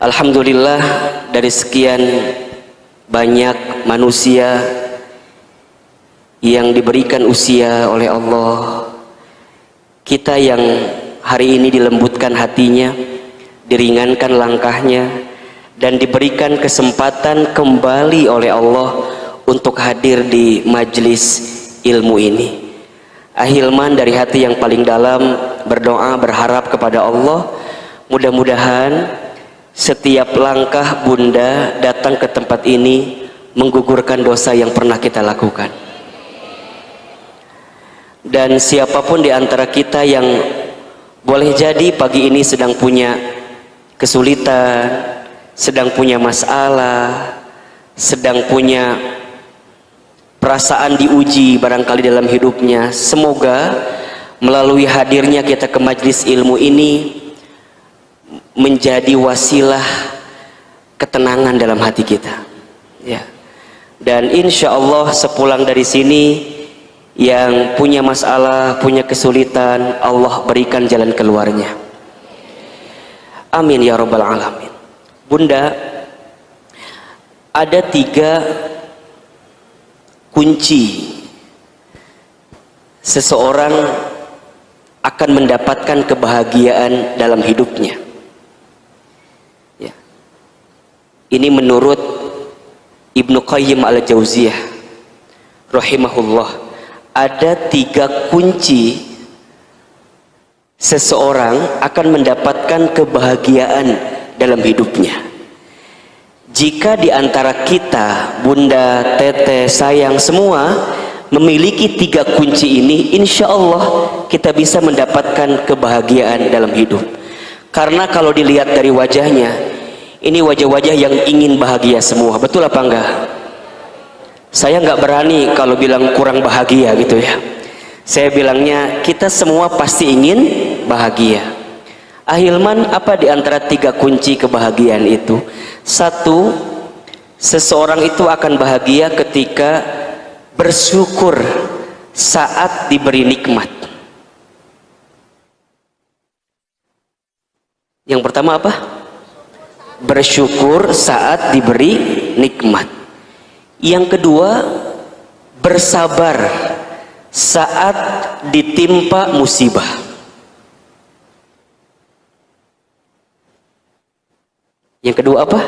Alhamdulillah, dari sekian banyak manusia yang diberikan usia oleh Allah, kita yang hari ini dilembutkan hatinya, diringankan langkahnya, dan diberikan kesempatan kembali oleh Allah untuk hadir di majelis ilmu ini. Ahilman dari hati yang paling dalam berdoa berharap kepada Allah, mudah-mudahan setiap langkah Bunda datang ke tempat ini menggugurkan dosa yang pernah kita lakukan. Dan siapapun di antara kita yang boleh jadi pagi ini sedang punya kesulitan, sedang punya masalah, sedang punya perasaan diuji barangkali dalam hidupnya, semoga melalui hadirnya kita ke majelis ilmu ini menjadi wasilah ketenangan dalam hati kita, ya. Dan insya Allah sepulang dari sini, yang punya masalah, punya kesulitan, Allah berikan jalan keluarnya. Amin ya rabbal alamin. Bunda, ada 3 kunci seseorang akan mendapatkan kebahagiaan dalam hidupnya. Ini menurut Ibnu Qayyim al-Jauziyah rahimahullah. Ada 3 kunci seseorang akan mendapatkan kebahagiaan dalam hidupnya. Jika di antara kita, Bunda, Teteh, sayang, semua memiliki 3 kunci ini, insya Allah kita bisa mendapatkan kebahagiaan dalam hidup. Karena kalau dilihat dari wajahnya, ini wajah-wajah yang ingin bahagia semua, betul apa enggak? Saya nggak berani kalau bilang kurang bahagia gitu ya. Saya bilangnya kita semua pasti ingin bahagia. Ahilman, apa di antara 3 kunci kebahagiaan itu? 1, seseorang itu akan bahagia ketika bersyukur saat diberi nikmat. Yang pertama apa? Bersyukur saat diberi nikmat. Yang kedua, bersabar saat ditimpa musibah. Yang kedua apa?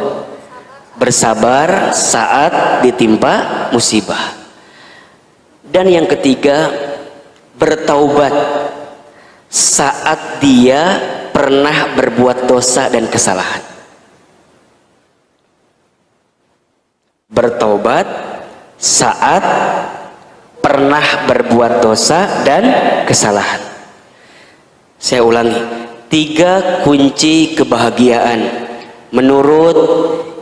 Bersabar saat ditimpa musibah. Dan yang ketiga, bertaubat saat dia pernah berbuat dosa dan kesalahan. Bertaubat saat pernah berbuat dosa dan kesalahan. Saya ulangi, 3 kunci kebahagiaan menurut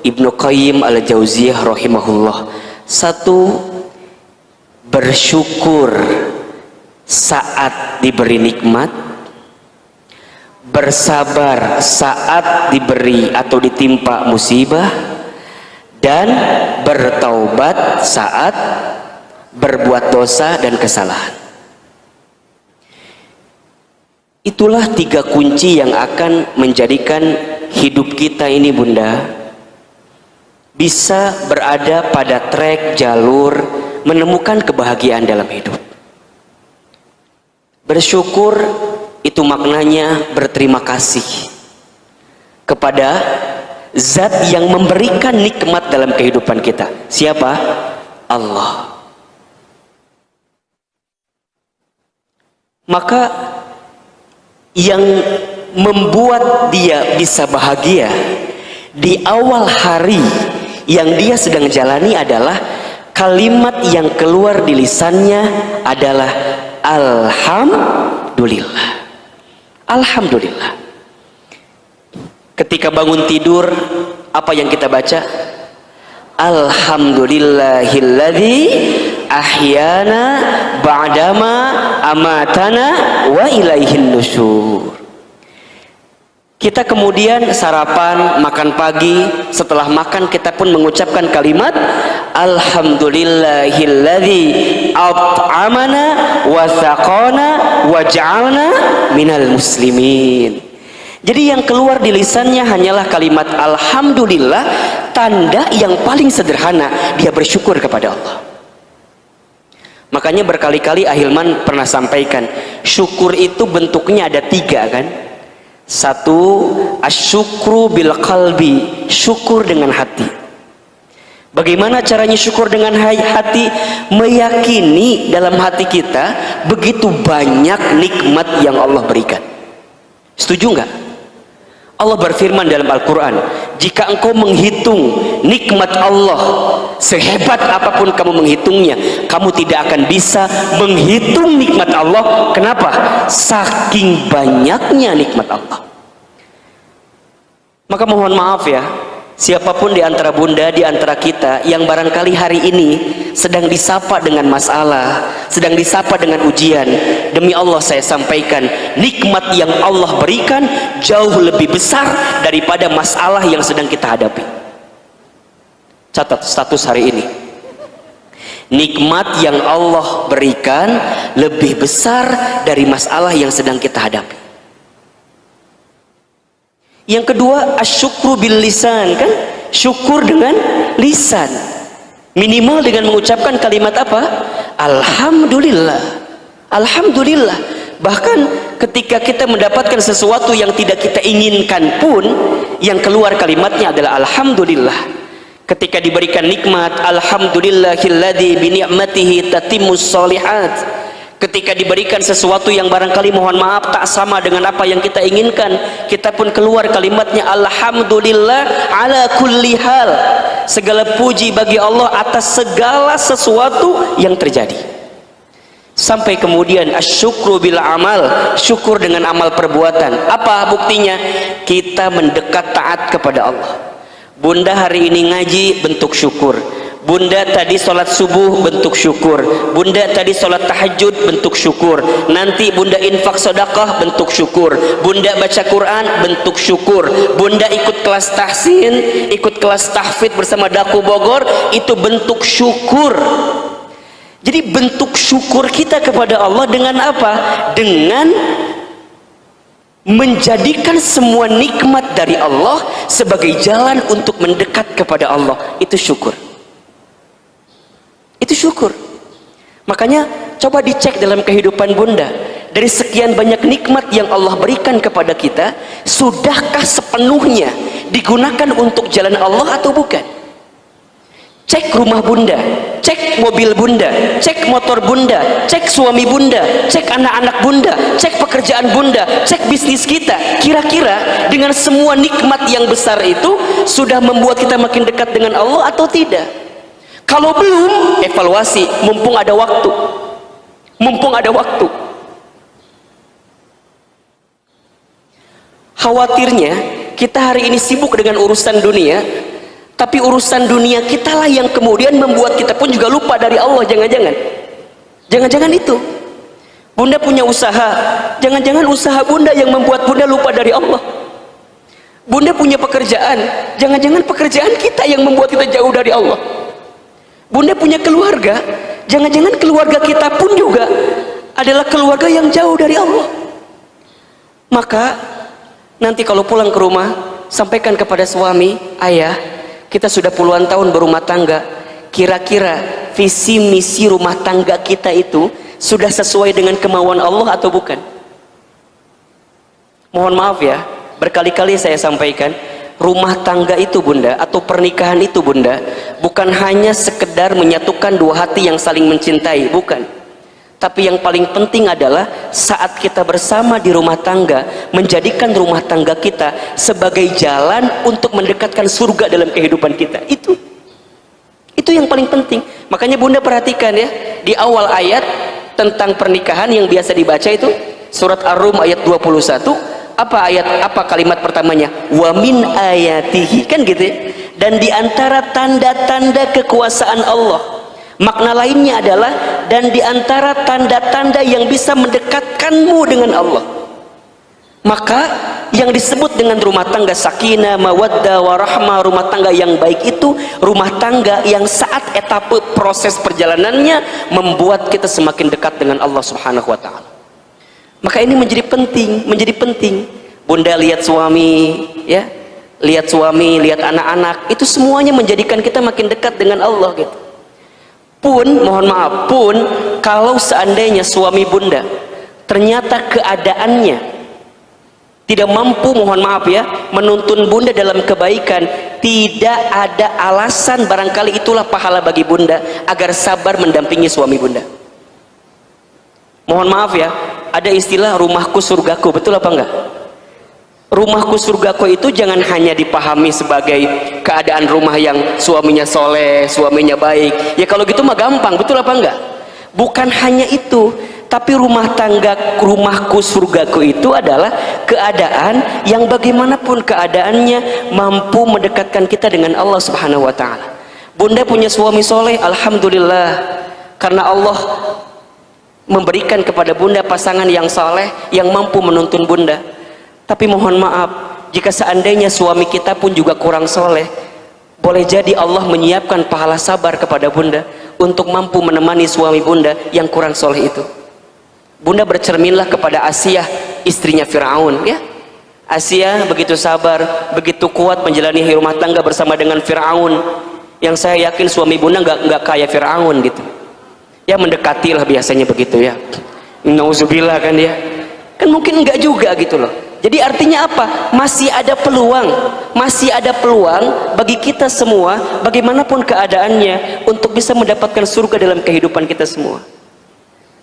Ibnu Qayyim al-Jauziyah rahimahullah. 1, bersyukur saat diberi nikmat. Bersabar saat diberi atau ditimpa musibah. Dan bertaubat saat berbuat dosa dan kesalahan. Itulah 3 kunci yang akan menjadikan hidup kita ini, Bunda, bisa berada pada trek jalur menemukan kebahagiaan dalam hidup. Bersyukur itu maknanya berterima kasih kepada Zat yang memberikan nikmat dalam kehidupan kita. Siapa? Allah. Maka yang membuat dia bisa bahagia di awal hari yang dia sedang jalani adalah kalimat yang keluar di lisannya adalah Alhamdulillah. Alhamdulillah. Ketika bangun tidur, apa yang kita baca? Alhamdulillahilladzi ahyana ba'dama amatana wa ilaihin nusyur. Kita kemudian sarapan, makan pagi, setelah makan kita pun mengucapkan kalimat Alhamdulillahilladzi at'amana wa saqana wa ja'alna minal muslimin. Jadi yang keluar di lisannya hanyalah kalimat alhamdulillah, tanda yang paling sederhana dia bersyukur kepada Allah. Makanya berkali-kali Ahilman pernah sampaikan, syukur itu bentuknya ada 3 kan. 1, asyukru bil qalbi, syukur dengan hati. Bagaimana caranya syukur dengan hati? Meyakini dalam hati kita begitu banyak nikmat yang Allah berikan. Setuju nggak? Allah berfirman dalam Al-Quran, jika engkau menghitung nikmat Allah sehebat apapun kamu menghitungnya, kamu tidak akan bisa menghitung nikmat Allah. Kenapa? Saking banyaknya nikmat Allah. Maka mohon maaf ya, siapapun di antara bunda, di antara kita yang barangkali hari ini sedang disapa dengan masalah, sedang disapa dengan ujian, demi Allah saya sampaikan, nikmat yang Allah berikan jauh lebih besar daripada masalah yang sedang kita hadapi. Catat status hari ini, nikmat yang Allah berikan lebih besar dari masalah yang sedang kita hadapi. Yang kedua, asyukru bil lisan, kan? Syukur dengan lisan. Minimal dengan mengucapkan kalimat apa? Alhamdulillah. Alhamdulillah. Bahkan ketika kita mendapatkan sesuatu yang tidak kita inginkan pun, yang keluar kalimatnya adalah alhamdulillah. Ketika diberikan nikmat, alhamdulillahilladzi bi ni'matihi tatimmus sholihat. Ketika diberikan sesuatu yang barangkali mohon maaf tak sama dengan apa yang kita inginkan, kita pun keluar kalimatnya alhamdulillah ala kulli hal. Segala puji bagi Allah atas segala sesuatu yang terjadi. Sampai kemudian asyukru bil amal, syukur dengan amal perbuatan. Apa buktinya? Kita mendekat taat kepada Allah. Bunda hari ini ngaji, bentuk syukur. Bunda tadi sholat subuh, bentuk syukur. Bunda tadi sholat tahajud, bentuk syukur. Nanti bunda infak sedekah, bentuk syukur. Bunda baca Quran, bentuk syukur. Bunda ikut kelas tahsin, ikut kelas tahfidz bersama Daku Bogor, itu bentuk syukur. Jadi bentuk syukur kita kepada Allah dengan apa? Dengan menjadikan semua nikmat dari Allah sebagai jalan untuk mendekat kepada Allah. Itu syukur. Itu syukur. Makanya coba dicek dalam kehidupan bunda, dari sekian banyak nikmat yang Allah berikan kepada kita, sudahkah sepenuhnya digunakan untuk jalan Allah atau bukan? Cek rumah bunda, cek mobil bunda, cek motor bunda, cek suami bunda, cek anak-anak bunda, cek pekerjaan bunda, cek bisnis kita. Kira-kira dengan semua nikmat yang besar itu sudah membuat kita makin dekat dengan Allah atau tidak? Kalau belum, evaluasi, mumpung ada waktu. Mumpung ada waktu. Khawatirnya kita hari ini sibuk dengan urusan dunia, tapi urusan dunia kitalah yang kemudian membuat kita pun juga lupa dari Allah. Jangan-jangan itu. Bunda punya usaha, jangan-jangan usaha bunda yang membuat bunda lupa dari Allah. Bunda punya pekerjaan, jangan-jangan pekerjaan kita yang membuat kita jauh dari Allah. Bunda punya keluarga, jangan-jangan keluarga kita pun juga adalah keluarga yang jauh dari Allah. Maka nanti kalau pulang ke rumah, sampaikan kepada suami, ayah, kita sudah puluhan tahun berumah tangga, kira-kira visi misi rumah tangga kita itu sudah sesuai dengan kemauan Allah atau bukan? Mohon maaf ya, berkali-kali saya sampaikan, rumah tangga itu bunda, atau pernikahan itu bunda, bukan hanya sekedar menyatukan dua hati yang saling mencintai, bukan. Tapi yang paling penting adalah saat kita bersama di rumah tangga, menjadikan rumah tangga kita sebagai jalan untuk mendekatkan surga dalam kehidupan kita. Itu yang paling penting. Makanya bunda perhatikan ya, di awal ayat tentang pernikahan yang biasa dibaca itu surat Ar-Rum ayat 21. Apa kalimat pertamanya? Wa min ayatihi, kan gitu ya? Dan di antara tanda-tanda kekuasaan Allah. Makna lainnya adalah dan di antara tanda-tanda yang bisa mendekatkanmu dengan Allah. Maka yang disebut dengan rumah tangga sakinah, mawaddah, warahmah, rumah tangga yang baik itu rumah tangga yang saat etape proses perjalanannya membuat kita semakin dekat dengan Allah Subhanahu wa taala. Maka ini menjadi penting Bunda lihat suami, ya, lihat suami, lihat anak-anak, itu semuanya menjadikan kita makin dekat dengan Allah gitu. Pun, mohon maaf, pun kalau seandainya suami bunda ternyata keadaannya tidak mampu, mohon maaf ya, menuntun bunda dalam kebaikan, tidak ada alasan, barangkali itulah pahala bagi bunda agar sabar mendampingi suami bunda. Mohon maaf ya, ada istilah rumahku surgaku, betul apa enggak? Rumahku surgaku itu jangan hanya dipahami sebagai keadaan rumah yang suaminya soleh, suaminya baik. Ya kalau gitu mah gampang, betul apa enggak? Bukan hanya itu, tapi rumah tangga, rumahku surgaku itu adalah keadaan yang bagaimanapun keadaannya mampu mendekatkan kita dengan Allah Subhanahu wa taala. Bunda punya suami soleh, alhamdulillah, karena Allah memberikan kepada bunda pasangan yang soleh yang mampu menuntun bunda. Tapi mohon maaf, jika seandainya suami kita pun juga kurang soleh, boleh jadi Allah menyiapkan pahala sabar kepada bunda untuk mampu menemani suami bunda yang kurang soleh itu. Bunda bercerminlah kepada Asiyah, istrinya Fir'aun, ya. Asiyah begitu sabar, begitu kuat menjalani rumah tangga bersama dengan Fir'aun, yang saya yakin suami bunda nggak kayak Fir'aun gitu. Ya mendekatilah biasanya begitu ya. Nauzubillah kan ya. Kan mungkin enggak juga gitu loh. Jadi artinya apa? Masih ada peluang, masih ada peluang bagi kita semua, bagaimanapun keadaannya, untuk bisa mendapatkan surga dalam kehidupan kita semua.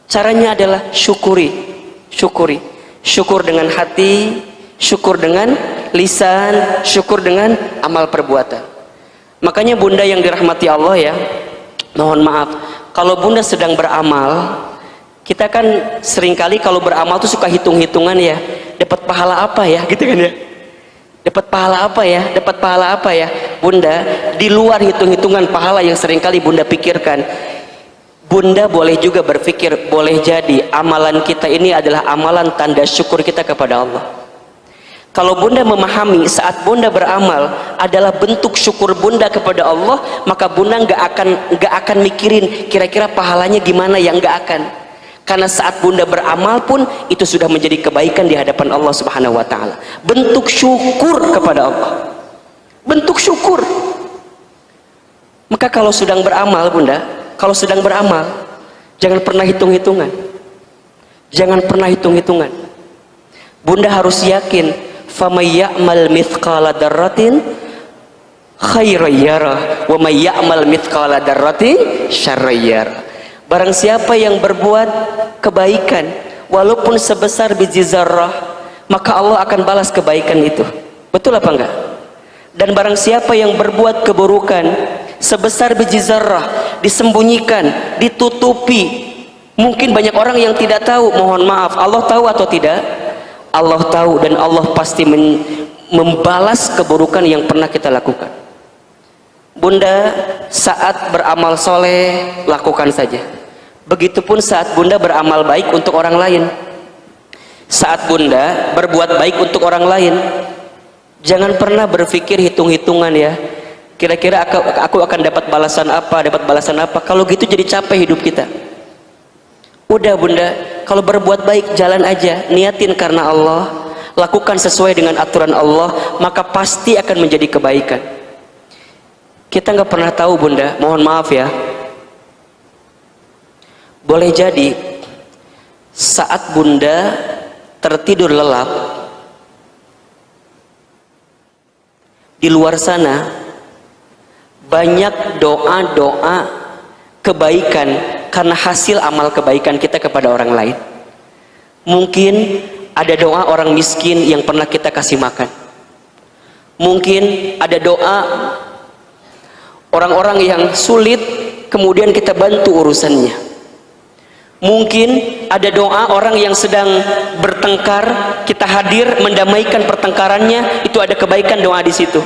Caranya adalah syukuri, syukuri, syukur dengan hati, syukur dengan lisan, syukur dengan amal perbuatan. Makanya bunda yang dirahmati Allah ya, mohon maaf, kalau bunda sedang beramal, kita kan seringkali kalau beramal tuh suka hitung-hitungan ya, dapat pahala apa ya gitu kan ya, dapat pahala apa ya, dapat pahala apa ya. Bunda, di luar hitung-hitungan pahala yang seringkali bunda pikirkan, bunda boleh juga berpikir, boleh jadi amalan kita ini adalah amalan tanda syukur kita kepada Allah. Kalau bunda memahami saat bunda beramal adalah bentuk syukur bunda kepada Allah, maka bunda nggak akan mikirin kira-kira pahalanya gimana, yang nggak akan. Karena saat bunda beramal pun itu sudah menjadi kebaikan di hadapan Allah Subhanahu wa taala. Bentuk syukur kepada Allah. Bentuk syukur. Maka kalau sedang beramal bunda, kalau sedang beramal, jangan pernah hitung-hitungan. Jangan pernah hitung-hitungan. Bunda harus yakin, famay ya'mal mithqala dzarratin khairan yarah wa may ya'mal mithqala dzarratin syarran yarah. Barang siapa yang berbuat kebaikan walaupun sebesar biji zarrah, maka Allah akan balas kebaikan itu. Betul apa enggak? Dan barang siapa yang berbuat keburukan sebesar biji zarrah, disembunyikan, ditutupi, mungkin banyak orang yang tidak tahu, mohon maaf, Allah tahu atau tidak? Allah tahu, dan Allah pasti membalas keburukan yang pernah kita lakukan. Bunda saat beramal soleh lakukan saja. Begitupun saat bunda beramal baik untuk orang lain. Saat bunda berbuat baik untuk orang lain, jangan pernah berpikir hitung-hitungan ya, kira-kira aku akan dapat balasan apa, dapat balasan apa. Kalau gitu jadi capek hidup kita. Udah bunda, kalau berbuat baik jalan aja, niatin karena Allah, lakukan sesuai dengan aturan Allah, maka pasti akan menjadi kebaikan. Kita nggak pernah tahu bunda, mohon maaf ya, boleh jadi saat bunda tertidur lelap, di luar sana banyak doa-doa kebaikan karena hasil amal kebaikan kita kepada orang lain. Mungkin ada doa orang miskin yang pernah kita kasih makan. Mungkin ada doa orang-orang yang sulit kemudian kita bantu urusannya. Mungkin ada doa orang yang sedang bertengkar, kita hadir mendamaikan pertengkarannya, itu ada kebaikan doa di situ.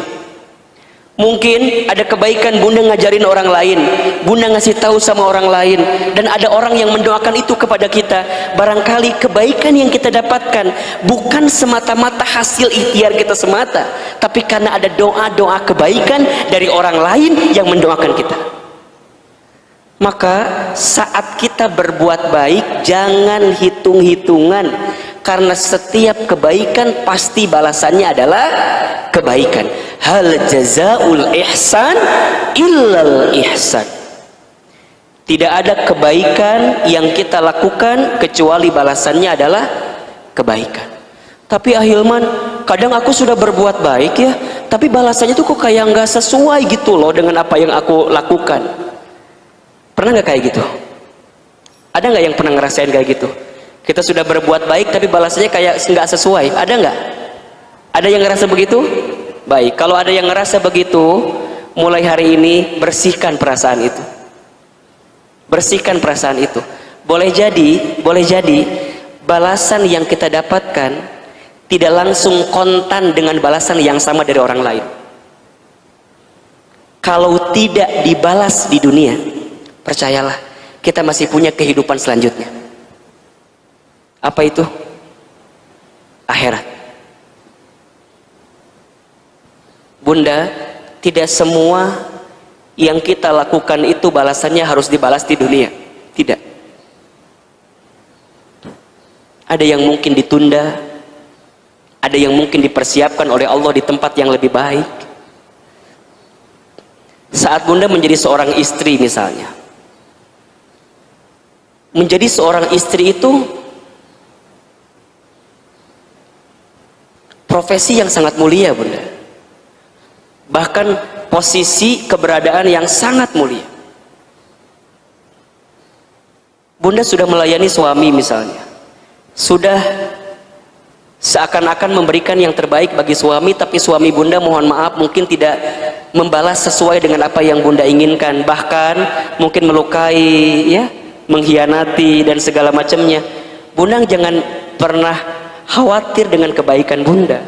Mungkin ada kebaikan bunda ngajarin orang lain, bunda ngasih tahu sama orang lain, dan ada orang yang mendoakan itu kepada kita. Barangkali kebaikan yang kita dapatkan bukan semata-mata hasil ikhtiar kita semata, tapi karena ada doa-doa kebaikan dari orang lain yang mendoakan kita. Maka saat kita berbuat baik, jangan hitung-hitungan. Karena setiap kebaikan pasti balasannya adalah kebaikan. Hal jazaul ihsan illal ihsan. Tidak ada kebaikan yang kita lakukan kecuali balasannya adalah kebaikan. Tapi Ahilman, kadang aku sudah berbuat baik ya, tapi balasannya tuh kok kayak nggak sesuai gitu loh dengan apa yang aku lakukan. Pernah nggak kayak gitu? Ada nggak yang pernah ngerasain kayak gitu? Kita sudah berbuat baik tapi balasannya kayak nggak sesuai. Ada nggak? Ada yang ngerasa begitu? Baik, kalau ada yang ngerasa begitu, mulai hari ini bersihkan perasaan itu. Bersihkan perasaan itu. Boleh jadi balasan yang kita dapatkan tidak langsung kontan dengan balasan yang sama dari orang lain. Kalau tidak dibalas di dunia, percayalah, kita masih punya kehidupan selanjutnya. Apa itu? Akhirat. Bunda, tidak semua yang kita lakukan itu balasannya harus dibalas di dunia. Tidak. Ada yang mungkin ditunda, ada yang mungkin dipersiapkan oleh Allah di tempat yang lebih baik. Saat Bunda menjadi seorang istri misalnya, menjadi seorang istri itu profesi yang sangat mulia, Bunda. Bahkan posisi keberadaan yang sangat mulia. Bunda sudah melayani suami misalnya, sudah seakan-akan memberikan yang terbaik bagi suami, tapi suami Bunda mohon maaf mungkin tidak membalas sesuai dengan apa yang Bunda inginkan, bahkan mungkin melukai ya, mengkhianati dan segala macamnya. Bunda jangan pernah khawatir dengan kebaikan Bunda,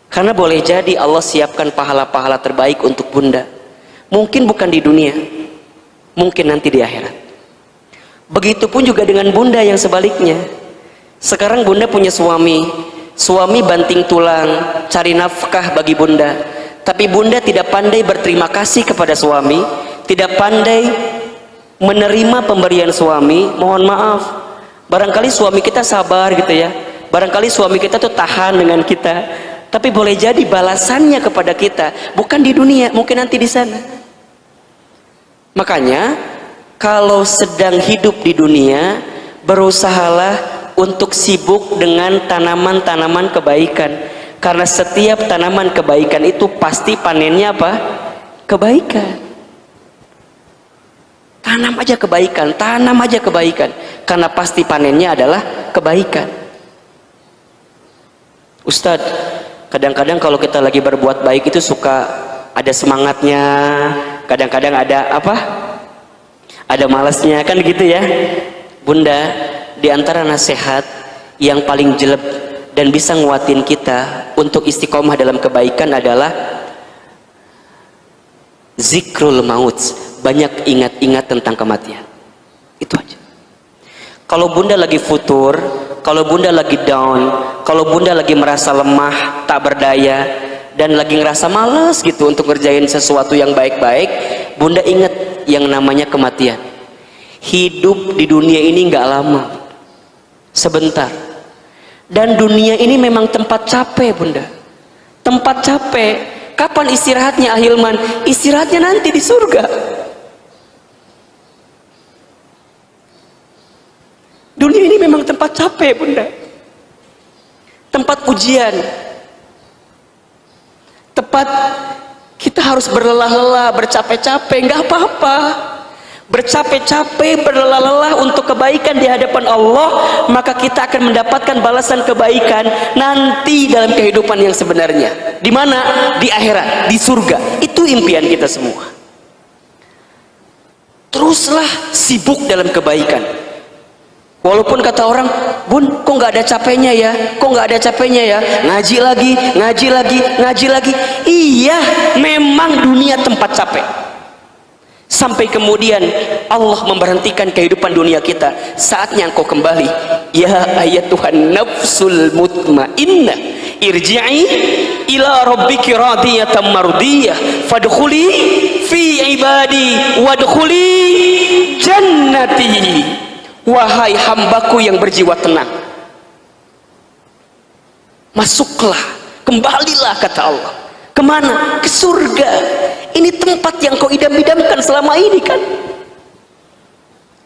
karena boleh jadi Allah siapkan pahala-pahala terbaik untuk Bunda. Mungkin bukan di dunia, mungkin nanti di akhirat. Begitupun juga dengan Bunda yang sebaliknya. Sekarang Bunda punya suami banting tulang cari nafkah bagi Bunda, tapi Bunda tidak pandai berterima kasih kepada suami, tidak pandai menerima pemberian suami. Mohon maaf, barangkali suami kita sabar gitu ya, barangkali suami kita tuh tahan dengan kita, tapi boleh jadi balasannya kepada kita bukan di dunia, mungkin nanti di sana. Makanya kalau sedang hidup di dunia, berusahalah untuk sibuk dengan tanaman-tanaman kebaikan, karena setiap tanaman kebaikan itu pasti panennya apa? Kebaikan. Tanam aja kebaikan, karena pasti panennya adalah kebaikan. Ustadz, kadang-kadang kalau kita lagi berbuat baik itu suka ada semangatnya, kadang-kadang ada apa? Ada malasnya, kan gitu ya. Bunda, di antara nasihat yang paling jelek dan bisa nguatin kita untuk istiqomah dalam kebaikan adalah zikrul maut, banyak ingat-ingat tentang kematian. Itu aja. Kalau Bunda lagi futur, kalau Bunda lagi down, kalau Bunda lagi merasa lemah, tak berdaya, dan lagi ngerasa malas gitu untuk ngerjain sesuatu yang baik-baik, Bunda ingat yang namanya kematian. Hidup di dunia ini nggak lama, sebentar. Dan dunia ini memang tempat capek, Bunda. Tempat capek. Kapan istirahatnya, Ahilman? Istirahatnya nanti di surga. Dunia ini memang tempat capek, Bunda. Tempat ujian. Tempat kita harus berlelah-lelah, bercapek-capek, nggak apa-apa. Bercapek-capek, berlelah-lelah untuk kebaikan di hadapan Allah, maka kita akan mendapatkan balasan kebaikan nanti dalam kehidupan yang sebenarnya. Di mana? Di akhirat, di surga. Itu impian kita semua. Teruslah sibuk dalam kebaikan. Walaupun kata orang, Bun, kok nggak ada capeknya ya? Kok nggak ada capeknya ya? Ngaji lagi, ngaji lagi, ngaji lagi. Iya, memang dunia tempat capek. Sampai kemudian Allah memberhentikan kehidupan dunia kita. Saatnya engkau kembali. Ya ayatuhan nafsul mutmainnah, irji'i ila rabbiki radiyatan mardiyah, fadkhuli fi ibadi wadkhuli jannati. Wahai hambaku yang berjiwa tenang, Masuklah, kembalilah kata Allah. Kemana? Ke surga. Ini tempat yang kau idam-idamkan selama ini kan.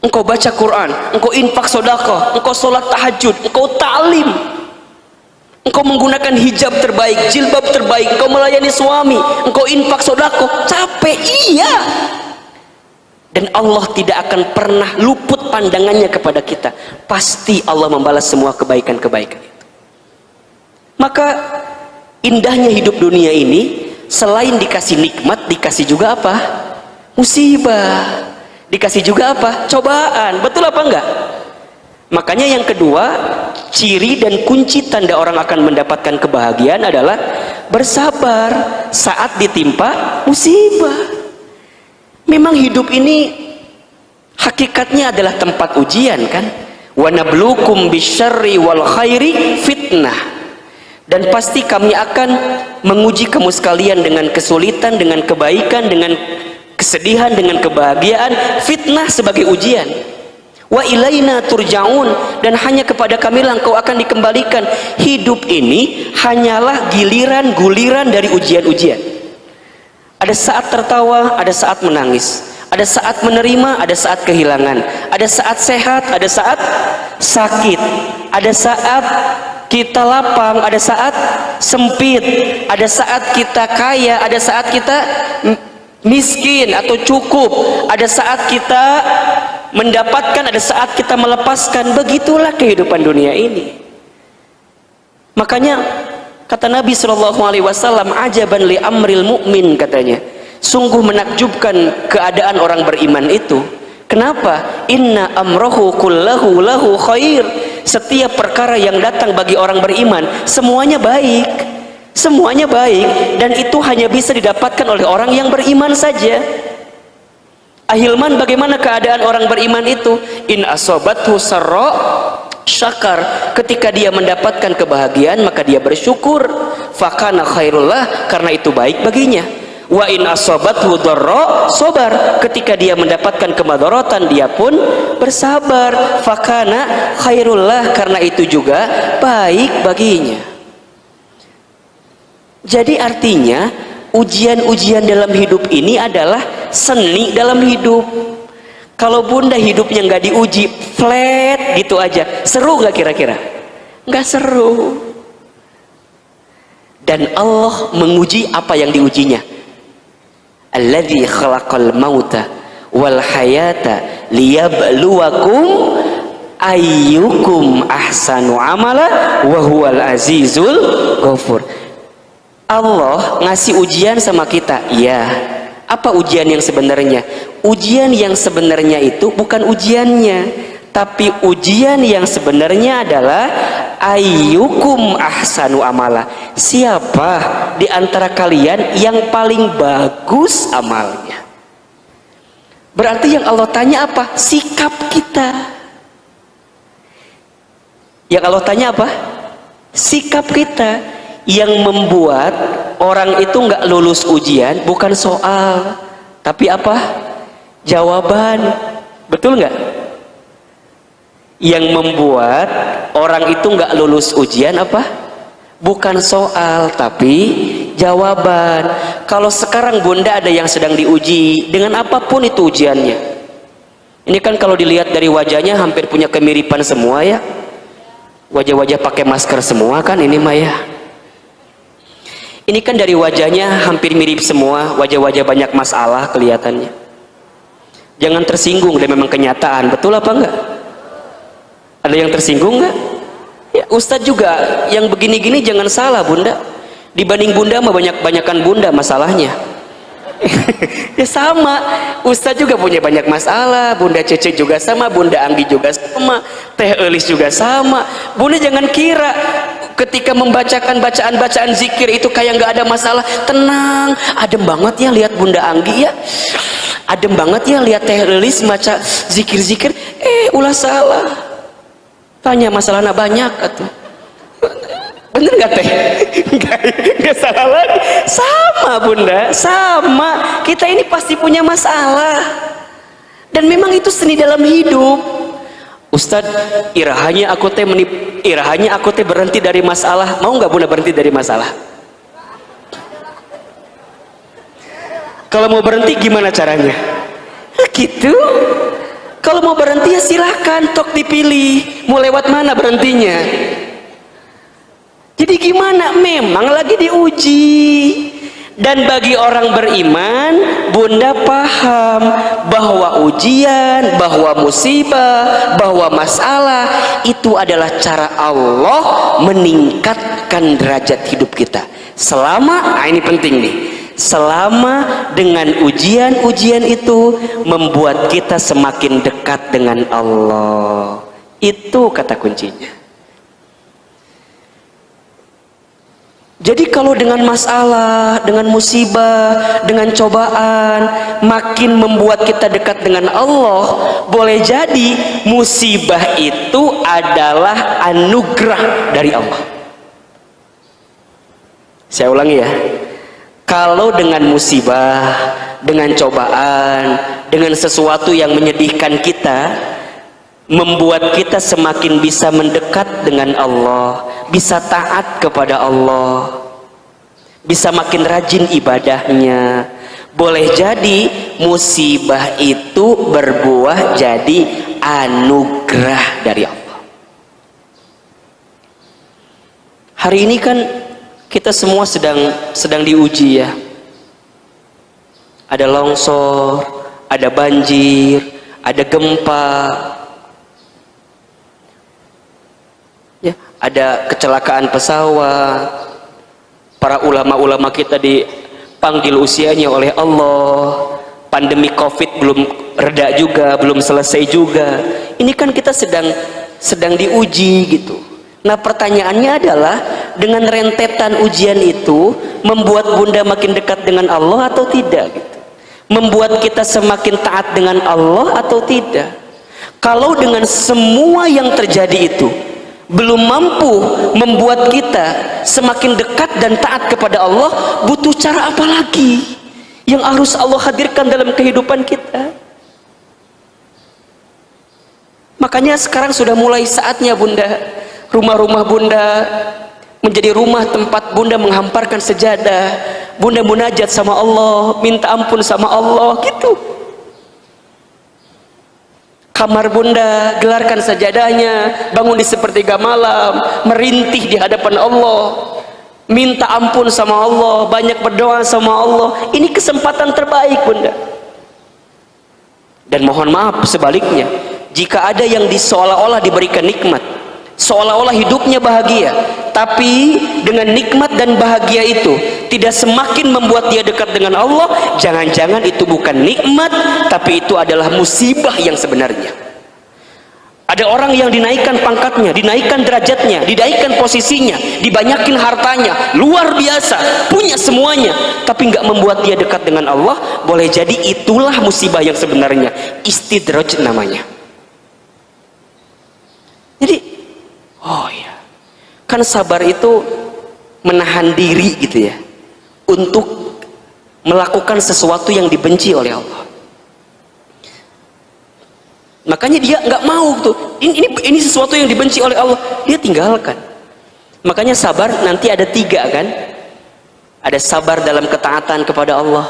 Engkau baca Quran, engkau infak sedekah, engkau sholat tahajud, engkau ta'lim, engkau menggunakan hijab terbaik, jilbab terbaik, engkau melayani suami, engkau infak sedekah. Capek, iya. Dan Allah tidak akan pernah luput pandangannya kepada kita. Pasti Allah membalas semua kebaikan-kebaikan itu. Maka indahnya hidup dunia ini, selain dikasih nikmat, dikasih juga apa? Musibah. Dikasih juga apa? Cobaan. Betul apa enggak? Makanya yang kedua, ciri dan kunci tanda orang akan mendapatkan kebahagiaan adalah bersabar saat ditimpa musibah. Memang hidup ini hakikatnya adalah tempat ujian kan? Wa nabluukum bisyarri wal khairi fitnah. Dan pasti kami akan menguji kamu sekalian dengan kesulitan, dengan kebaikan, dengan kesedihan, dengan kebahagiaan. Fitnah sebagai ujian. Wa ilaina turja'un, dan hanya kepada kami lah engkau akan dikembalikan. Hidup ini hanyalah giliran-guliran dari ujian-ujian. Ada saat tertawa, ada saat menangis, ada saat menerima, ada saat kehilangan, ada saat sehat, ada saat sakit, ada saat kita lapang, ada saat sempit, ada saat kita kaya, ada saat kita miskin atau cukup, ada saat kita mendapatkan, ada saat kita melepaskan. Begitulah kehidupan dunia ini. Makanya kata Nabi SAW, ajaban li amril mu'min, katanya, sungguh menakjubkan keadaan orang beriman itu. Kenapa? Inna amrohu kullahu lahu khair. Setiap perkara yang datang bagi orang beriman, semuanya baik. Semuanya baik, dan itu hanya bisa didapatkan oleh orang yang beriman saja. Ahilman, bagaimana keadaan orang beriman itu? In asobathu sarra syakar. Ketika dia mendapatkan kebahagiaan, maka dia bersyukur. Fakana khairullah, karena itu baik baginya. Wa in asobathu dharra sabar. Ketika dia mendapatkan kemadharatan, dia pun bersabar. Fakana khairullah, karena itu juga baik baginya. Jadi artinya ujian-ujian dalam hidup ini adalah seni dalam hidup. Kalau bunda hidupnya nggak diuji, flat gitu aja, seru nggak kira-kira? Nggak seru. Dan Allah menguji apa yang diujinya. Alladzi khalaqal mauta wal hayata liyabluwakum ayyukum ahsanu amala wa huwal azizul ghafur. Allah ngasih ujian sama kita. Iya. Apa ujian yang sebenarnya? Ujian yang sebenarnya itu bukan ujiannya, tapi ujian yang sebenarnya adalah ayyukum ahsanu amala. Siapa di antara kalian yang paling bagus amalnya? Berarti yang Allah tanya apa? Sikap kita. Yang Allah tanya apa? Sikap kita. Yang membuat orang itu nggak lulus ujian bukan soal, tapi apa? Jawaban. Betul nggak? Yang membuat orang itu nggak lulus ujian apa? Bukan soal, tapi jawaban. Kalau sekarang bunda ada yang sedang diuji dengan apapun itu ujiannya. Ini kan kalau dilihat dari wajahnya hampir punya kemiripan semua ya. Wajah-wajah pakai masker semua kan ini Maya. Ini kan dari wajahnya hampir mirip semua, wajah-wajah banyak masalah kelihatannya. Jangan tersinggung, dan memang kenyataan. Betul apa enggak? Ada yang tersinggung enggak? Ya, Ustadz juga yang begini-gini jangan salah bunda. Dibanding bunda mah banyak-banyakan bunda masalahnya. Ya sama, Ustadz juga punya banyak masalah, Bunda Cece juga sama, Bunda Anggi juga sama, Teh Elis juga sama. Bunda jangan kira ketika membacakan bacaan-bacaan zikir itu kayak nggak ada masalah. Tenang, adem banget ya lihat Bunda Anggi ya, adem banget ya lihat Teh Elis baca zikir-zikir. Ulah salah, tanya masalahnya banyak atuh. Bener nggak Teh? Nggak salah lagi. Sama bunda, sama. Kita ini pasti punya masalah. Dan memang itu seni dalam hidup. Ustadz, irahanya aku teh berhenti dari masalah. Mau nggak bunda berhenti dari masalah? Kalau mau berhenti gimana caranya? Gitu. Kalau mau berhenti ya silahkan, tok dipilih. Mau lewat mana berhentinya? Jadi gimana? Memang lagi diuji. Dan bagi orang beriman, bunda paham bahwa ujian, bahwa musibah, bahwa masalah itu adalah cara Allah meningkatkan derajat hidup kita. Selama, ini penting nih, selama dengan ujian-ujian itu membuat kita semakin dekat dengan Allah. Itu kata kuncinya. Jadi kalau dengan masalah, dengan musibah, dengan cobaan makin membuat kita dekat dengan Allah, boleh jadi musibah itu adalah anugerah dari Allah. Saya ulangi ya. Kalau dengan musibah, dengan cobaan, dengan sesuatu yang menyedihkan kita, membuat kita semakin bisa mendekat dengan Allah, bisa taat kepada Allah, bisa makin rajin ibadahnya. Boleh jadi musibah itu berbuah jadi anugerah dari Allah. Hari ini kan kita semua sedang diuji ya. Ada longsor, ada banjir, ada gempa, ada kecelakaan pesawat. Para ulama-ulama kita dipanggil usianya oleh Allah. Pandemi Covid belum reda juga, belum selesai juga. Ini kan kita sedang diuji gitu. Nah, pertanyaannya adalah, dengan rentetan ujian itu membuat bunda makin dekat dengan Allah atau tidak gitu? Membuat kita semakin taat dengan Allah atau tidak? Kalau dengan semua yang terjadi itu belum mampu membuat kita semakin dekat dan taat kepada Allah, butuh cara apa lagi yang harus Allah hadirkan dalam kehidupan kita? Makanya sekarang sudah mulai saatnya bunda, rumah-rumah bunda menjadi rumah tempat bunda menghamparkan sejadah, bunda munajat sama Allah, minta ampun sama Allah gitu. Kamar bunda, gelarkan sajadahnya, bangun di sepertiga malam, merintih di hadapan Allah, minta ampun sama Allah, banyak berdoa sama Allah. Ini kesempatan terbaik bunda. Dan mohon maaf sebaliknya, jika ada yang seolah-olah diberikan nikmat, seolah-olah hidupnya bahagia, tapi dengan nikmat dan bahagia itu tidak semakin membuat dia dekat dengan Allah, jangan-jangan itu bukan nikmat, tapi itu adalah musibah yang sebenarnya. Ada orang yang dinaikkan pangkatnya, dinaikkan derajatnya, dinaikkan posisinya, dibanyakin hartanya, luar biasa, punya semuanya, tapi nggak membuat dia dekat dengan Allah. Boleh jadi itulah musibah yang sebenarnya, istidraj namanya. Jadi, oh ya, kan sabar itu menahan diri gitu ya, untuk melakukan sesuatu yang dibenci oleh Allah. Makanya dia nggak mau tuh, ini sesuatu yang dibenci oleh Allah, dia tinggalkan. Makanya sabar nanti ada 3 kan, ada sabar dalam ketaatan kepada Allah,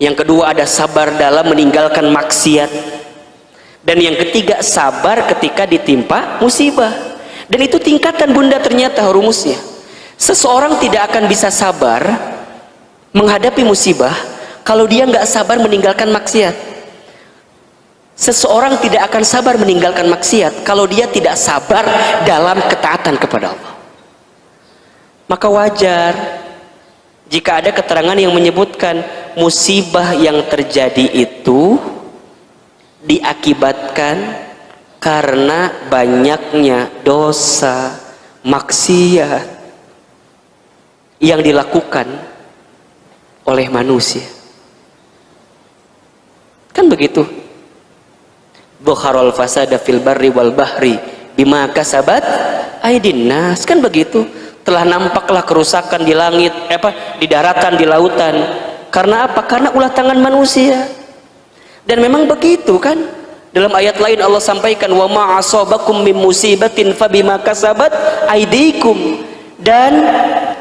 yang kedua ada sabar dalam meninggalkan maksiat, dan yang ketiga sabar ketika ditimpa musibah. Dan itu tingkatan bunda ternyata rumusnya. Seseorang tidak akan bisa sabar menghadapi musibah kalau dia nggak sabar meninggalkan maksiat. Seseorang tidak akan sabar meninggalkan maksiat kalau dia tidak sabar dalam ketaatan kepada Allah. Maka wajar jika ada keterangan yang menyebutkan musibah yang terjadi itu diakibatkan karena banyaknya dosa, maksiat yang dilakukan oleh manusia. Kan begitu? Dhakharul fasada fil barri wal bahri bima kasabat aydin nas, kan begitu? Telah nampaklah kerusakan di langit, di daratan, di lautan. Karena apa? Karena ulah tangan manusia. Dan memang begitu kan? Dalam ayat lain Allah sampaikan, wa ma asabakum min musibatin fabima kasabat aydikum, dan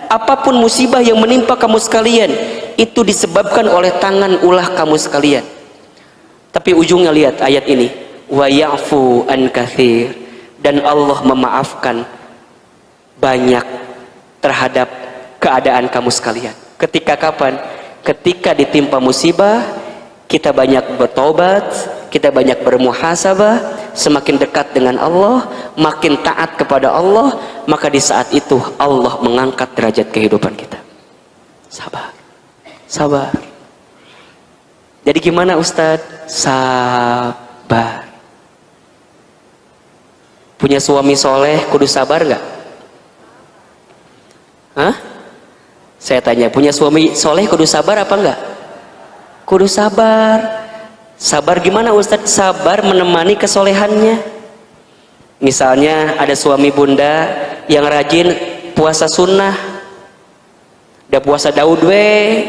apapun musibah yang menimpa kamu sekalian itu disebabkan oleh tangan ulah kamu sekalian. Tapi ujungnya lihat ayat ini, wa ya'fu an katsir, dan Allah memaafkan banyak terhadap keadaan kamu sekalian. Ketika kapan? Ketika ditimpa musibah, kita banyak bertobat, kita banyak bermuhasabah, semakin dekat dengan Allah, makin taat kepada Allah, maka di saat itu Allah mengangkat derajat kehidupan kita. Sabar, sabar. Jadi gimana Ustadz? Sabar. Punya suami soleh kudu sabar nggak? Hah? Saya tanya, punya suami soleh kudu sabar apa enggak? Kudu sabar. Sabar gimana Ustadz? Sabar menemani kesolehannya. Misalnya ada suami bunda yang rajin puasa sunnah, udah puasa Daud we,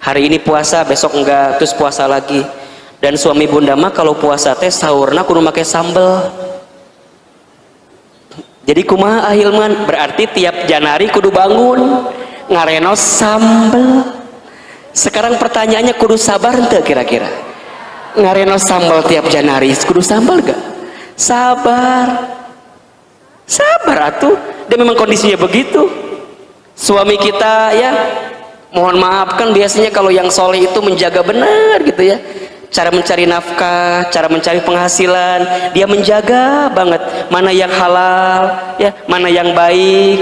hari ini puasa, besok enggak, terus puasa lagi. Dan suami bunda mah kalau puasa teh sahurna kudu make sambel. Jadi kumaha ahilman? Berarti tiap Janari kudu bangun ngarenos sambel. Sekarang pertanyaannya, kudu sabar ente kira-kira? Ngarenos sambel tiap Janari kudu sambel gak? Sabar, sabar atuh. Dan memang kondisinya begitu. Suami kita ya, mohon maaf, kan biasanya kalau yang soleh itu menjaga benar gitu ya, cara mencari nafkah, cara mencari penghasilan, dia menjaga banget mana yang halal ya, mana yang baik.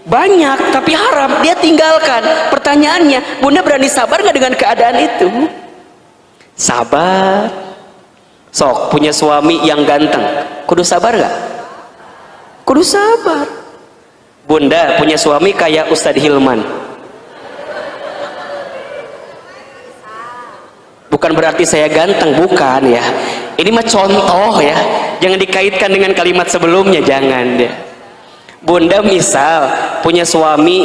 Banyak tapi haram dia tinggalkan. Pertanyaannya, bunda berani sabar nggak dengan keadaan itu? Sabar. Sok punya suami yang ganteng, kudu sabar nggak? Kudu sabar. Bunda punya suami kayak Ustadz Hilman, bukan berarti saya ganteng, bukan ya. Ini mah contoh ya, jangan dikaitkan dengan kalimat sebelumnya, jangan ya. Bunda misal punya suami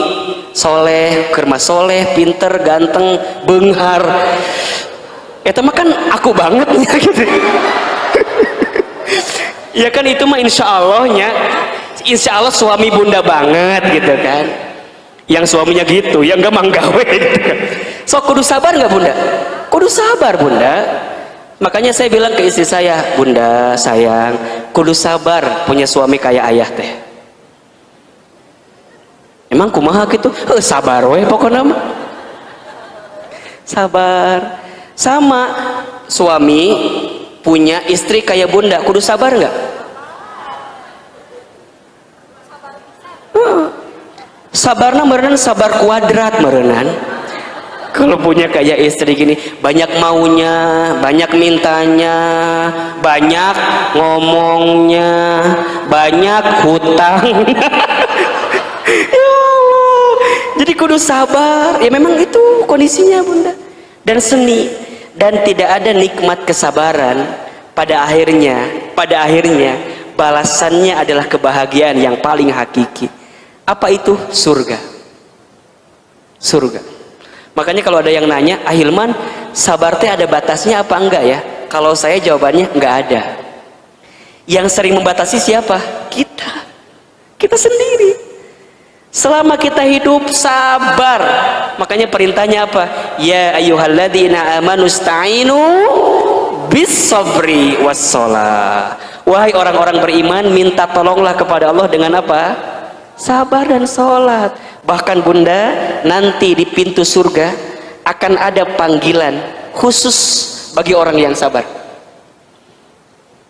soleh, kerma soleh, pinter, ganteng, benghar, itu mah kan aku banget ya gitu. Ya kan itu mah insya Allahnya, insya Allah suami bunda banget gitu kan. Yang suaminya gitu, yang gak manggawe gitu kan. So kudu sabar nggak bunda? Kudu sabar bunda. Makanya saya bilang ke istri saya, bunda sayang, kudu sabar punya suami kayak ayah teh. Emang kumaha gitu? Sabar weh pokoknya mah. Sabar. Sama suami punya istri kayak bunda, kudu sabar nggak? Sabarna merenan sabar kuadrat merenan. Kalau punya kayak istri gini, banyak maunya, banyak mintanya, banyak ngomongnya, banyak hutang. Ya Allah. Jadi kudu sabar. Ya memang itu kondisinya bunda. Dan seni, dan tidak ada nikmat kesabaran pada akhirnya balasannya adalah kebahagiaan yang paling hakiki. Apa itu? Surga. Surga. Makanya kalau ada yang nanya, Ahilman, sabar teh ada batasnya apa enggak ya? Kalau saya jawabannya enggak ada. Yang sering membatasi siapa? Kita sendiri. Selama kita hidup sabar. Makanya perintahnya apa? Ya ayyuhalladzina amanu sta'inu bis sabri was shalah. Wahai orang-orang beriman, minta tolonglah kepada Allah dengan apa? Sabar dan sholat. Bahkan bunda, nanti di pintu surga akan ada panggilan khusus bagi orang yang sabar.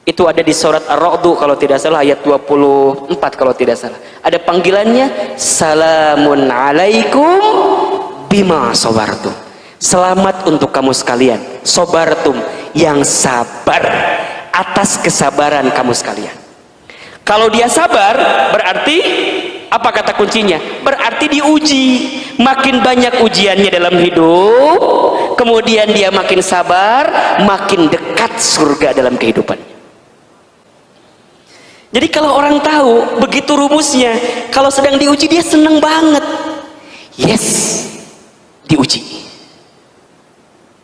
Itu ada di surat Ar-Ra'd kalau tidak salah, ayat 24 kalau tidak salah. Ada panggilannya, salamun alaikum bima sabartum. Selamat untuk kamu sekalian, sabartum, yang sabar atas kesabaran kamu sekalian. Kalau dia sabar, berarti apa kata kuncinya? Berarti diuji. Makin banyak ujiannya dalam hidup, kemudian dia makin sabar, makin dekat surga dalam kehidupannya. Jadi kalau orang tahu begitu rumusnya, kalau sedang diuji dia seneng banget. Yes, diuji.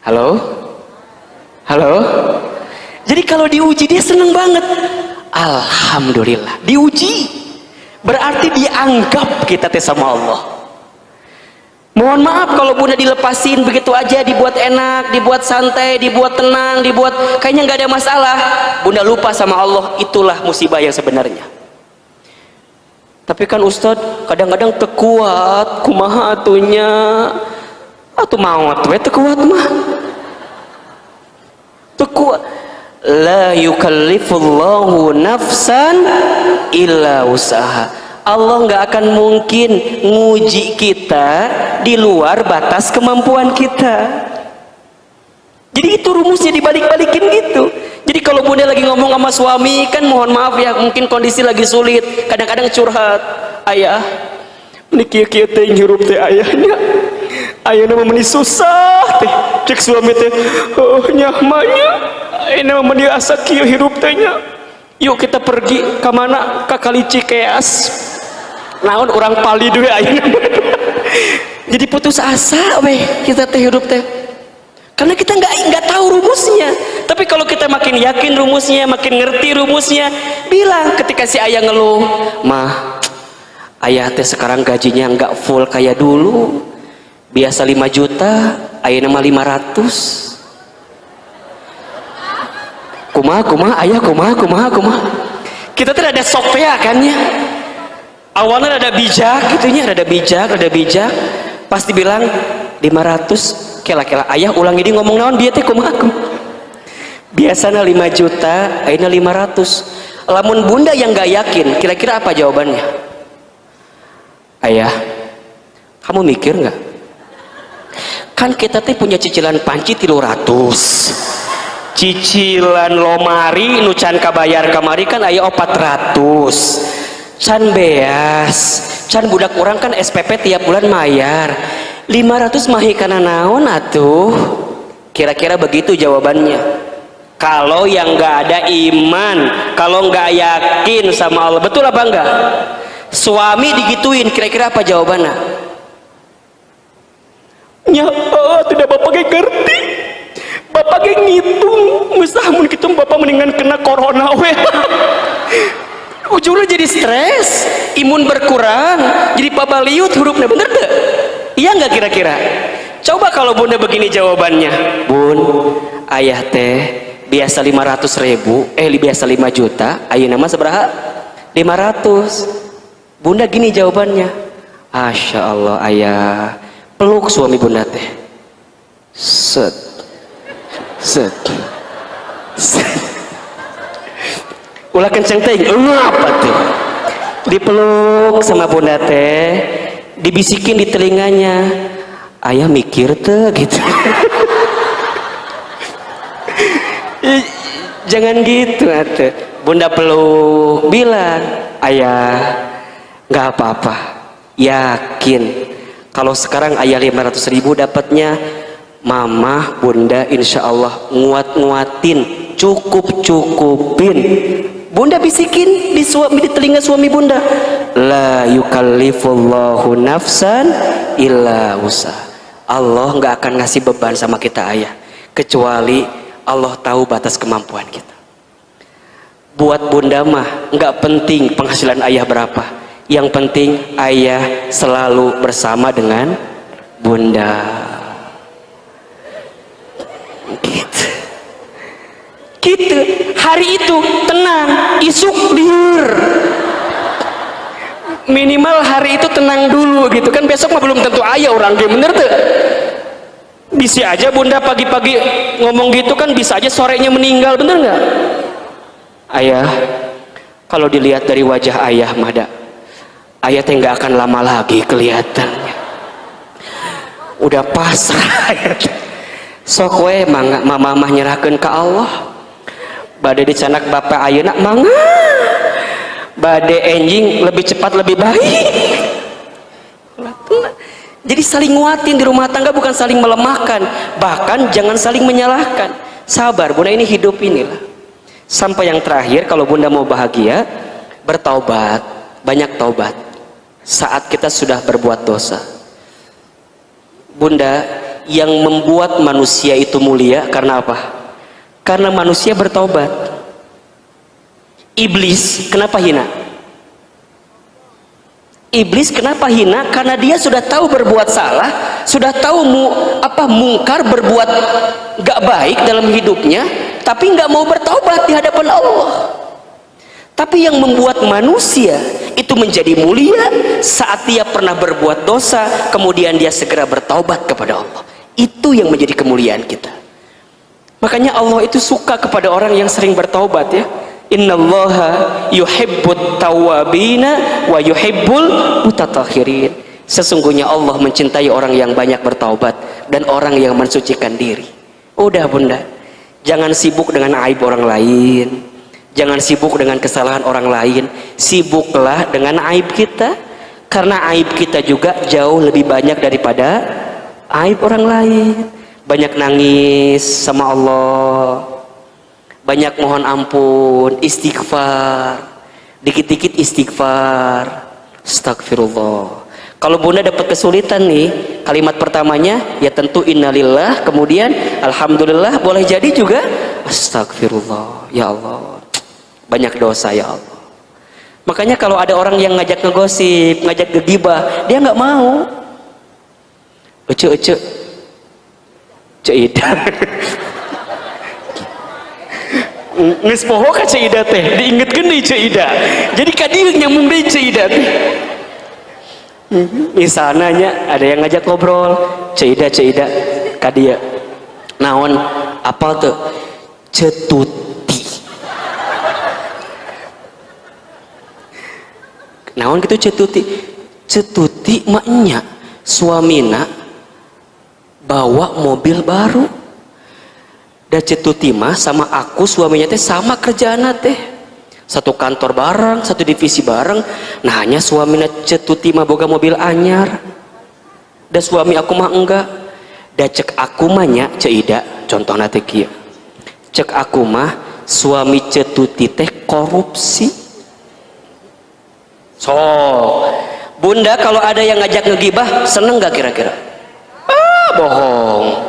Halo? Halo? Jadi kalau diuji dia seneng banget. Alhamdulillah diuji, berarti dianggap kita teh sama Allah. Mohon maaf kalau bunda dilepasin begitu aja, dibuat enak, dibuat santai, dibuat tenang, dibuat kayaknya nggak ada masalah, bunda lupa sama Allah. Itulah musibah yang sebenarnya. Tapi kan Ustadz kadang-kadang tekuat kumaha atunya atuh maut we tekuat mah tekuat. La yukallifullahu nafsan illa usaha. Allah nggak akan mungkin nguji kita di luar batas kemampuan kita. Jadi itu rumusnya, dibalik-balikin gitu. Jadi kalau bunda lagi ngomong sama suami, kan mohon maaf ya, mungkin kondisi lagi sulit, kadang-kadang curhat, ayah ini kia-kia teh ngirup teh ayahnya, ayahnya meni susah teh, cek suami teh oh nyahmanya ayahnya meni asa kia hirup tehnya, yuk kita pergi ke mana, ke Kali Cikeas, naon orang pali dulu ayahnya. Jadi putus asa weh kita teh hirup teh, karena kita nggak tahu rumusnya. Tapi kalau kita makin yakin rumusnya, makin ngerti rumusnya, bilang ketika si ayah ngeluh, mah ayah teh sekarang gajinya nggak full kayak dulu, biasa 5 juta, ayah nama 500. Kumaha ayah kumaha. Kita tuh ada sopea kan ya, awalnya ada bijak gitunya, ada bijak, pasti bilang 500. Kela-kela ayah ulang ini ngomong naon dia teh kumaha. Biasanya 5 juta, ayeuna 500. Lamun bunda yang gak yakin, kira-kira apa jawabannya? Ayah, kamu mikir nggak? Kan kita teh punya cicilan panci 300, cicilan lomari nu can kabayar kamari kan aya 400, can beas, can budak orang kan SPP tiap bulan mayar 500 mahi kana naon atuh. Kira-kira begitu jawabannya. Kalau yang nggak ada iman, kalau nggak yakin sama Allah, betul apa enggak? Suami digituin, kira-kira apa jawabannya? Ya tidak bapak gak ngerti, bapak gak ngitung, musahamun gitu bapak mendingan kena corona weh. Ujungnya jadi stres, imun berkurang, jadi pabaliut hurufnya, bener gak? Iya nggak kira-kira? Coba kalau bunda begini jawabannya, bun, ayah teh biasa 500.000, biasa 5 juta, ayeuna mah sabaraha? 500. Bunda gini jawabannya, Masya Allah ayah, peluk suami bunda teh, set, ulah kenceng teh, apa tuh? Dipeluk sama bunda teh, dibisikin di telinganya, ayah mikir tuh gitu. Jangan gitu atuh. Bunda peluk, bilang ayah nggak apa-apa, yakin kalau sekarang ayah 500.000 dapatnya, mama bunda insya Allah nguatin, cukupin. Bunda bisikin di telinga suami bunda, la yukallifullahu nafsan illa usaha. Allah nggak akan ngasih beban sama kita ayah, kecuali Allah tahu batas kemampuan kita. Buat bunda mah nggak penting penghasilan ayah berapa, yang penting ayah selalu bersama dengan bunda. Gitu. Hari itu tenang, isuk dihur. Minimal hari itu tenang dulu gitu kan, besok mah belum tentu ayah orang dia, bener tuh. Bisa aja bunda pagi-pagi ngomong gitu kan, bisa aja sorenya meninggal, bener nggak? Ayah, kalau dilihat dari wajah ayah mada, ayah teh nggak akan lama lagi kelihatannya. Udah pasrah. Sok we mama nyerahkeun ke Allah. Bade dicanak bapak ayeuna mangga. Bade enjing lebih cepat lebih baik. Jadi saling nguatin di rumah tangga, bukan saling melemahkan, bahkan jangan saling menyalahkan. Sabar bunda, ini hidup inilah. Sampai yang terakhir, kalau bunda mau bahagia, bertaubat, banyak taubat saat kita sudah berbuat dosa. Bunda, yang membuat manusia itu mulia karena apa? Karena manusia bertobat. Iblis kenapa hina? Iblis kenapa hina? Karena dia sudah tahu berbuat salah, sudah tahu mungkar, berbuat gak baik dalam hidupnya, tapi nggak mau bertobat di hadapan Allah. Tapi yang membuat manusia itu menjadi mulia saat dia pernah berbuat dosa, kemudian dia segera bertaubat kepada Allah. Itu yang menjadi kemuliaan kita. Makanya Allah itu suka kepada orang yang sering bertaubat ya. Innallaha yuhibbut tawwabina wa yuhibbul mutatahhirin. Sesungguhnya Allah mencintai orang yang banyak bertaubat dan orang yang mensucikan diri. Udah bunda, jangan sibuk dengan aib orang lain, jangan sibuk dengan kesalahan orang lain, sibuklah dengan aib kita, karena aib kita juga jauh lebih banyak daripada aib orang lain. Banyak nangis sama Allah, banyak mohon ampun, istighfar, dikit-dikit istighfar, astagfirullah. Kalau bunda dapat kesulitan nih, kalimat pertamanya ya tentu innalillah, kemudian alhamdulillah, boleh jadi juga astagfirullah, ya Allah banyak dosa ya Allah. Makanya kalau ada orang yang ngajak ngegosip, ngajak ngegibah, dia nggak mau. Ece Ida nges poho ka Ida teh diingetkeun deui Ida, jadi kadieu nyambung deui Ida teh. Misalnya ada yang ngajak ngobrol, Ida kadieu naon apal tuh cetuti, naon gitu cetuti maknya suamina bawa mobil baru. Dan cetuti mah sama aku suaminya teh sama kerjaanna teh, satu kantor bareng, satu divisi bareng. Nah hanya suaminya cetuti mah boga mobil anyar, dan suami aku mah enggak. Dan cek aku mah nya Ida contohna teh kieu, cek aku mah suami cetuti teh korupsi. So bunda kalau ada yang ngajak ngegibah seneng gak kira-kira? Bohong.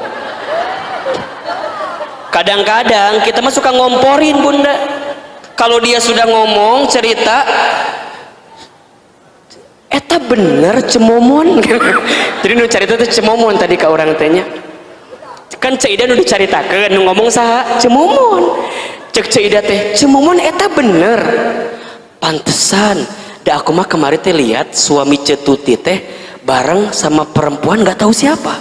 Kadang-kadang kita mah suka ngomporin bunda. Kalau dia sudah ngomong cerita, eta bener cemomon. Jadi nu carita teh cemomon tadi ka urang teh nya. Kan Ida nu dicaritakeun, nu ngomong saha? Cemomon. Cek Ida teh, cemomon eta bener. Pantesan. Da aku mah kemarin teh lihat suami cetuti teh bareng sama perempuan nggak tahu siapa.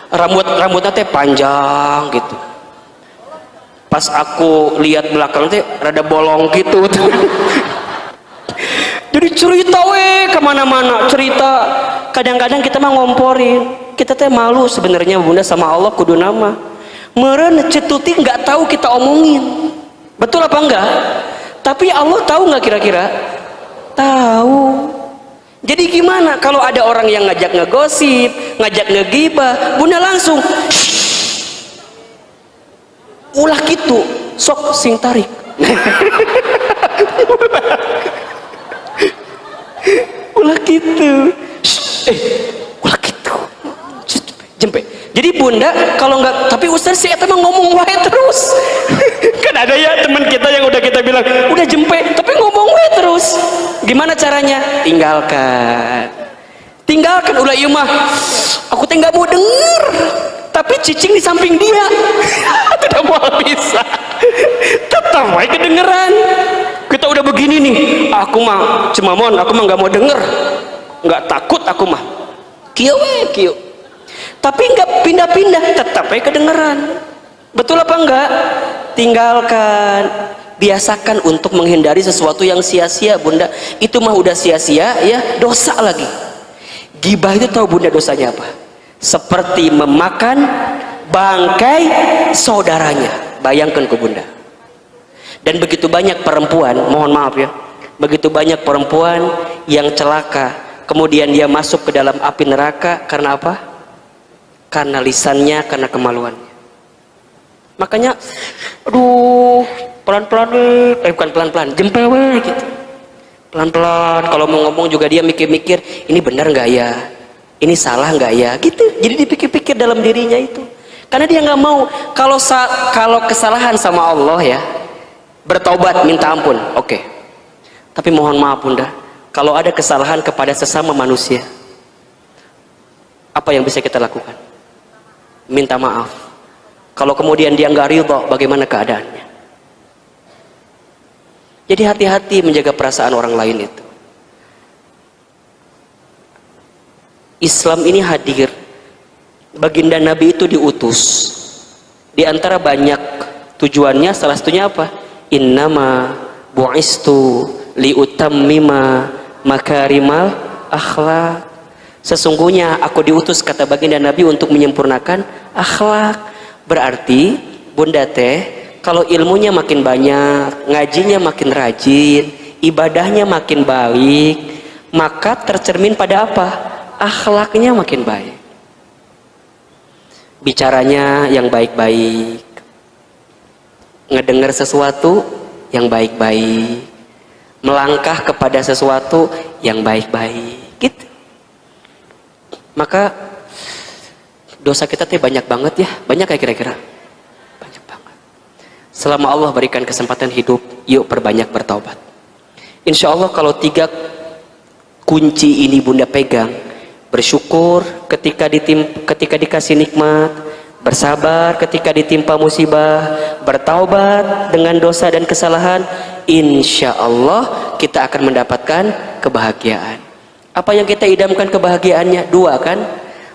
Rambutnya teh panjang gitu. Pas aku lihat belakang teh rada bolong gitu. Jadi cerita kemana-mana cerita. Kadang-kadang kita mah ngomporin, kita teh malu sebenarnya bunda sama Allah kudu nama. Meureun cetuti nggak tahu kita omongin, betul apa enggak? Tapi Allah tahu nggak kira-kira? Tahu. Jadi gimana kalau ada orang yang ngajak ngegosip, ngajak ngegibah, bunda langsung ulah gitu, sok sing tarik. Ulah gitu. Ulah gitu. Jempe. Jadi bunda kalau nggak, tapi Ustaz sih eta mah ngomong wae terus. Kan ada ya teman kita yang udah kita bilang udah jempe tapi ngomong wae terus. Gimana caranya? Tinggalkan ulah ieu mah aku teh nggak mau denger, tapi cicing di samping dia. Tidak mau bisa, tetap wae kedengeran. Kita udah begini nih, aku mah cemamon, aku mah nggak mau denger, nggak takut aku mah kieu we kieu, tapi nggak pindah-pindah, tetap wae kedengeran. Betul apa enggak? Tinggalkan. Biasakan untuk menghindari sesuatu yang sia-sia bunda. Itu mah udah sia-sia ya, dosa lagi. Gibah itu tahu bunda dosanya apa? Seperti memakan bangkai saudaranya. Bayangkan ke bunda. Dan begitu banyak perempuan, mohon maaf ya, begitu banyak perempuan yang celaka, kemudian dia masuk ke dalam api neraka karena apa? Karena lisannya, karena kemaluannya. Makanya aduh, pelan-pelan bukan pelan-pelan, jempewe gitu, pelan-pelan. Kalau mau ngomong juga dia mikir-mikir, ini benar nggak ya, ini salah nggak ya gitu. Jadi dipikir-pikir dalam dirinya itu. Karena dia nggak mau kalau kesalahan sama Allah ya, bertaubat minta ampun, oke. Tapi mohon maaf bunda, kalau ada kesalahan kepada sesama manusia, apa yang bisa kita lakukan? Minta maaf. Kalau kemudian dia nggak ridho, bagaimana keadaannya? Jadi hati-hati menjaga perasaan orang lain itu. Islam ini hadir, baginda Nabi itu diutus. Di antara banyak tujuannya, salah satunya apa? Innama bu'istu liutammima makarimal akhlak. Sesungguhnya aku diutus, kata baginda Nabi, untuk menyempurnakan akhlak. Berarti bunda teh, kalau ilmunya makin banyak, ngajinya makin rajin, ibadahnya makin baik, maka tercermin pada apa? Akhlaknya makin baik. Bicaranya yang baik-baik, ngedengar sesuatu yang baik-baik, melangkah kepada sesuatu yang baik-baik, gitu. Maka dosa kita tuh banyak banget ya. Banyak kayak kira-kira? Banyak banget. Selama Allah berikan kesempatan hidup, yuk perbanyak bertaubat. Insya Allah kalau 3 kunci ini bunda pegang, bersyukur ketika dikasih nikmat, bersabar ketika ditimpa musibah, bertaubat dengan dosa dan kesalahan, insya Allah kita akan mendapatkan kebahagiaan. Apa yang kita idamkan kebahagiaannya? 2 kan?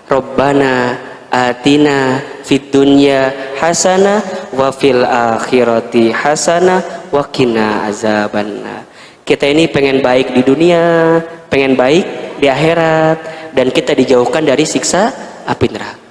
Rabbana atina fid dunya hasanah wa fil akhirati hasanah wa qina azabannar. Kita ini pengen baik di dunia, pengen baik di akhirat, dan kita dijauhkan dari siksa api neraka.